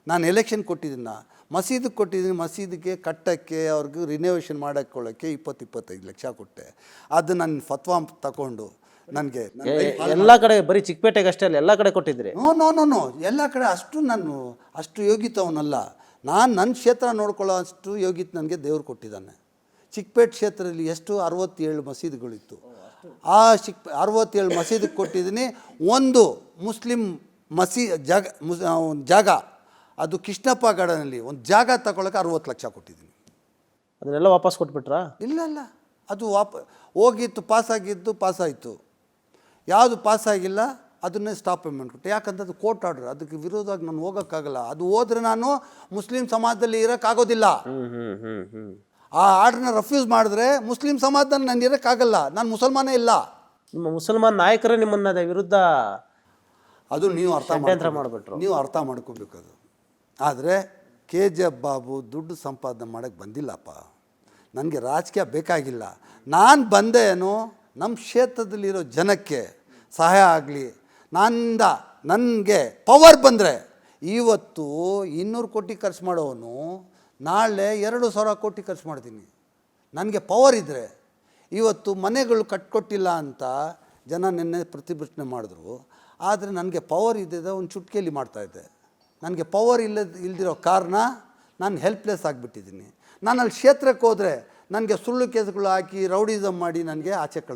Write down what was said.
ನಾನು ಎಲೆಕ್ಷನ್ ಕೊಟ್ಟಿದ್ದೀನ, ಮಸೀದಿಗೆ ಕೊಟ್ಟಿದ್ದೀನಿ, ಮಸೀದಿಗೆ ಕಟ್ಟೋಕ್ಕೆ ಅವ್ರಿಗೆ ರಿನೋವೇಷನ್ ಮಾಡೋಕ್ಕೊಳ್ಳೋಕ್ಕೆ 20-25 ಲಕ್ಷ ಕೊಟ್ಟೆ. ಅದು ನನ್ನ ಫತ್ವಾ ತಗೊಂಡು ನನಗೆ ಎಲ್ಲ ಕಡೆ ಬರೀ ಚಿಕ್ಕಪೇಟೆಗೆ ಅಷ್ಟೇ ಅಲ್ಲ, ಎಲ್ಲ ಕಡೆ ಕೊಟ್ಟಿದ್ರಿ? ನೋ ಎಲ್ಲ ಕಡೆ ಅಷ್ಟು ಯೋಗ್ಯತವನಲ್ಲ ನಾನು. ನನ್ನ ಕ್ಷೇತ್ರ ನೋಡ್ಕೊಳ್ಳೋ ಅಷ್ಟು ಯೋಗ್ಯತೆ ನನಗೆ ದೇವ್ರು ಕೊಟ್ಟಿದ್ದಾನೆ. ಚಿಕ್ಕಪೇಟೆ ಕ್ಷೇತ್ರದಲ್ಲಿ ಎಷ್ಟು 67 ಮಸೀದಿಗಳಿತ್ತು. ಆ 67 ಮಸೀದಿಗೆ ಕೊಟ್ಟಿದ್ದೀನಿ. ಒಂದು ಮುಸ್ಲಿಂ ಜಾಗ ಅದು ಕೃಷ್ಣಪ್ಪ ಗಾರ್ಡನಲ್ಲಿ ಒಂದು ಜಾಗ ತಗೊಳ್ಳೋಕೆ 60 ಲಕ್ಷ ಕೊಟ್ಟಿದ್ದೀನಿ. ಅದನ್ನೆಲ್ಲ ವಾಪಸ್ ಕೊಟ್ಬಿಟ್ರಾ? ಇಲ್ಲ, ಅದು ಹೋಗಿತ್ತು, ಪಾಸಾಯಿತು. ಯಾವುದು ಪಾಸಾಗಿಲ್ಲ ಅದನ್ನೇ ಸ್ಟಾಪ್ ಪೇಮೆಂಟ್ ಕೊಟ್ಟೆ. ಯಾಕಂದ್ರೆ ಅದು ಕೋರ್ಟ್ ಆರ್ಡರ್, ಅದಕ್ಕೆ ವಿರೋಧವಾಗಿ ನಾನು ಹೋಗೋಕ್ಕಾಗಲ್ಲ. ಅದು ಹೋದರೆ ನಾನು ಮುಸ್ಲಿಂ ಸಮಾಜದಲ್ಲಿ ಇರೋಕ್ಕಾಗೋದಿಲ್ಲ. ಆ ಆರ್ಡ್ರನ್ನ ರೆಫ್ಯೂಸ್ ಮಾಡಿದ್ರೆ ಮುಸ್ಲಿಂ ಸಮಾಜದಲ್ಲಿ ನಾನು ಇರೋಕ್ಕಾಗಲ್ಲ, ನಾನು ಮುಸಲ್ಮಾನೇ ಇಲ್ಲ. ನಿಮ್ಮ ಮುಸಲ್ಮಾನ್ ನಾಯಕರೇ ನಿಮ್ಮನ್ನ ವಿರುದ್ಧ ಅದು ನೀವು ಮಾಡಿಬಿಟ್ರು. ನೀವು ಅರ್ಥ ಮಾಡ್ಕೋಬೇಕು. ಅದು ಆದರೆ KGF ಬಾಬು ದುಡ್ಡು ಸಂಪಾದನೆ ಮಾಡೋಕ್ಕೆ ಬಂದಿಲ್ಲಪ್ಪ. ನನಗೆ ರಾಜಕೀಯ ಬೇಕಾಗಿಲ್ಲ. ನಾನು ಬಂದೆ ಏನು, ನಮ್ಮ ಕ್ಷೇತ್ರದಲ್ಲಿರೋ ಜನಕ್ಕೆ ಸಹಾಯ ಆಗಲಿ, ನನಗೆ ಪವರ್ ಬಂದರೆ ಇವತ್ತು 200 ಕೋಟಿ ಖರ್ಚು ಮಾಡೋನು ನಾಳೆ 2,000 ಕೋಟಿ ಖರ್ಚು ಮಾಡ್ತೀನಿ. ನನಗೆ ಪವರ್ ಇದ್ದರೆ ಇವತ್ತು ಮನೆಗಳು ಕಟ್ಕೊಟ್ಟಿಲ್ಲ ಅಂತ ಜನ ನಿನ್ನೆ ಪ್ರತಿಭಟನೆ ಮಾಡಿದ್ರು. ಆದರೆ ನನಗೆ ಪವರ್ ಇದ್ದಿದ್ದ ಒಂದು ಚುಟ್ಕಿಯಲ್ಲಿ ಮಾಡ್ತಾಯಿದ್ದೆ. ನನಗೆ ಪವರ್ ಇಲ್ದಿರೋ ಕಾರಣ ನಾನು ಹೆಲ್ಪ್ಲೆಸ್ ಆಗಿಬಿಟ್ಟಿದ್ದೀನಿ. ನಾನು ಅಲ್ಲಿ ಕ್ಷೇತ್ರಕ್ಕೆ ಹೋದರೆ ನನಗೆ ಸುಳ್ಳು ಕೇಸ್ಗಳು ಹಾಕಿ ರೌಡಿಸಮ್ ಮಾಡಿ ನನಗೆ ಆಚೆ